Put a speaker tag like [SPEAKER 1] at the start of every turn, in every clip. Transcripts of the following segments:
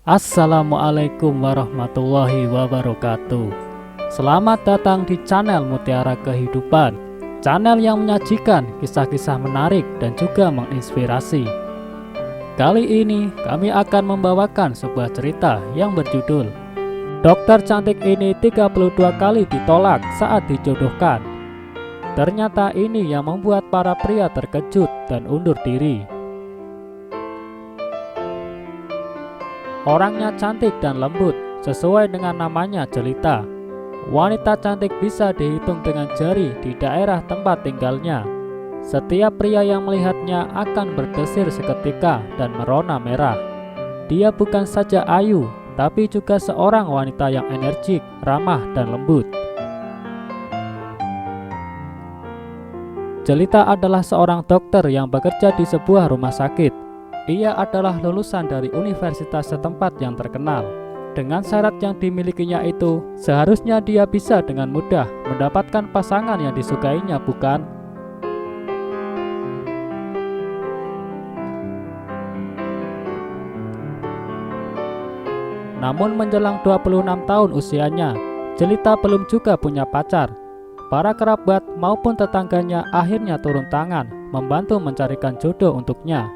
[SPEAKER 1] Assalamualaikum warahmatullahi wabarakatuh. Selamat datang di channel Mutiara Kehidupan, channel yang menyajikan kisah-kisah menarik dan juga menginspirasi. Kali ini kami akan membawakan sebuah cerita yang berjudul Dokter cantik ini 32 kali ditolak saat dijodohkan. Ternyata ini yang membuat para pria terkejut dan undur diri. Orangnya cantik dan lembut, sesuai dengan namanya jelita. Wanita cantik bisa dihitung dengan jari di daerah tempat tinggalnya. Setiap pria yang melihatnya akan berdesir seketika dan merona merah. Dia bukan saja ayu, tapi juga seorang wanita yang energik, ramah, dan lembut. Jelita adalah seorang dokter yang bekerja di sebuah rumah sakit. Ia adalah lulusan dari universitas setempat yang terkenal. Dengan syarat yang dimilikinya itu, seharusnya dia bisa dengan mudah mendapatkan pasangan yang disukainya, bukan? Namun menjelang 26 tahun usianya, Jelita belum juga punya pacar. Para kerabat maupun tetangganya akhirnya turun tangan membantu mencarikan jodoh untuknya.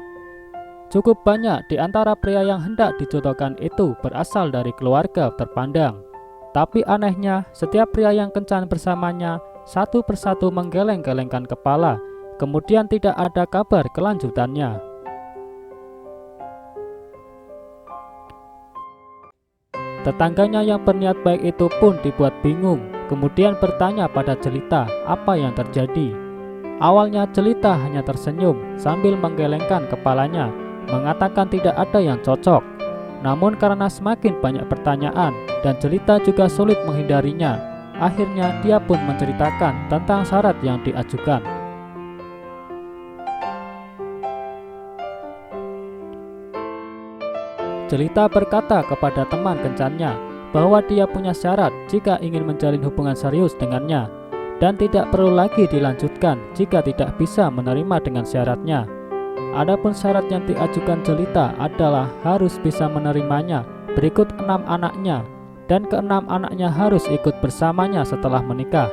[SPEAKER 1] Cukup banyak di antara pria yang hendak dijodohkan itu berasal dari keluarga terpandang. Tapi anehnya, setiap pria yang kencan bersamanya satu persatu menggeleng-gelengkan kepala, kemudian tidak ada kabar kelanjutannya. Tetangganya yang berniat baik itu pun dibuat bingung, kemudian bertanya pada Jelita apa yang terjadi. Awalnya Jelita hanya tersenyum sambil menggelengkan kepalanya, mengatakan tidak ada yang cocok. Namun karena semakin banyak pertanyaan dan Jelita juga sulit menghindarinya, akhirnya dia pun menceritakan tentang syarat yang diajukan. Jelita berkata kepada teman kencannya bahwa dia punya syarat jika ingin menjalin hubungan serius dengannya, dan tidak perlu lagi dilanjutkan jika tidak bisa menerima dengan syaratnya. Adapun syarat yang diajukan Jelita adalah harus bisa menerimanya berikut 6 anaknya, dan ke-6 anaknya harus ikut bersamanya setelah menikah.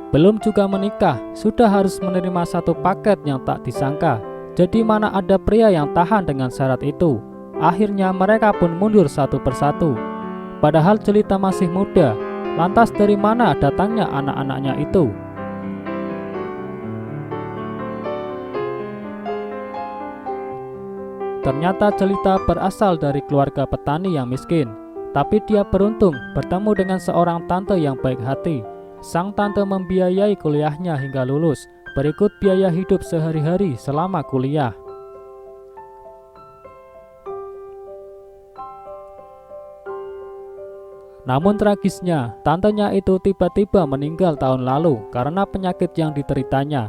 [SPEAKER 1] Belum juga menikah, sudah harus menerima satu paket yang tak disangka. Jadi mana ada pria yang tahan dengan syarat itu? Akhirnya mereka pun mundur satu persatu. Padahal Jelita masih muda. Lantas dari mana datangnya anak-anaknya itu? Ternyata Jelita berasal dari keluarga petani yang miskin. Tapi dia beruntung bertemu dengan seorang tante yang baik hati. Sang tante membiayai kuliahnya hingga lulus, berikut biaya hidup sehari-hari selama kuliah. Namun tragisnya, tantenya itu tiba-tiba meninggal tahun lalu karena penyakit yang dideritanya.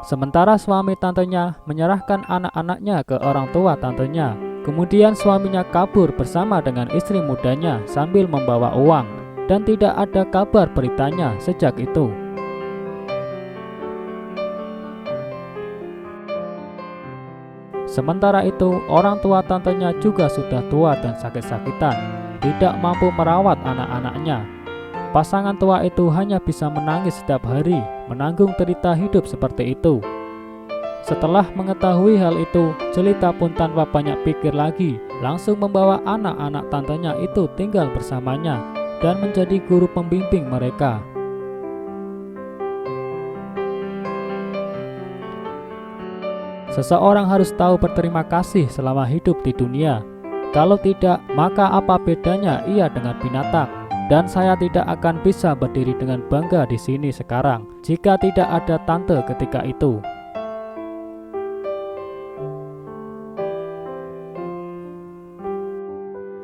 [SPEAKER 1] Sementara suami tantenya menyerahkan anak-anaknya ke orang tua tantenya. Kemudian suaminya kabur bersama dengan istri mudanya sambil membawa uang, dan tidak ada kabar beritanya sejak itu. Sementara itu, orang tua tantenya juga sudah tua dan sakit-sakitan, tidak mampu merawat anak-anaknya. Pasangan tua itu hanya bisa menangis setiap hari, menanggung derita hidup seperti itu. Setelah mengetahui hal itu, Jelita pun tanpa banyak pikir lagi, langsung membawa anak-anak tantenya itu tinggal bersamanya dan menjadi guru pembimbing mereka. Seseorang harus tahu berterima kasih selama hidup di dunia. Kalau tidak, maka apa bedanya ia dengan binatang? Dan saya tidak akan bisa berdiri dengan bangga di sini sekarang jika tidak ada tante ketika itu.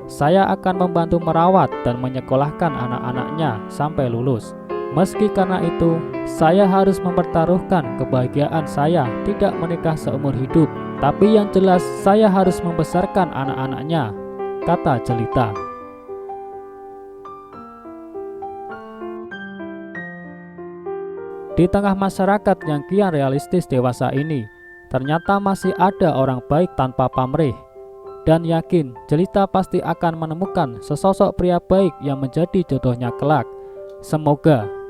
[SPEAKER 1] Saya akan membantu merawat dan menyekolahkan anak-anaknya sampai lulus. Meski karena itu, saya harus mempertaruhkan kebahagiaan saya tidak menikah seumur hidup. Tapi yang jelas saya harus membesarkan anak-anaknya, kata Jelita. Di tengah masyarakat yang kian realistis dewasa ini, ternyata masih ada orang baik tanpa pamrih. Dan yakin Jelita pasti akan menemukan sesosok pria baik yang menjadi jodohnya kelak. Semoga.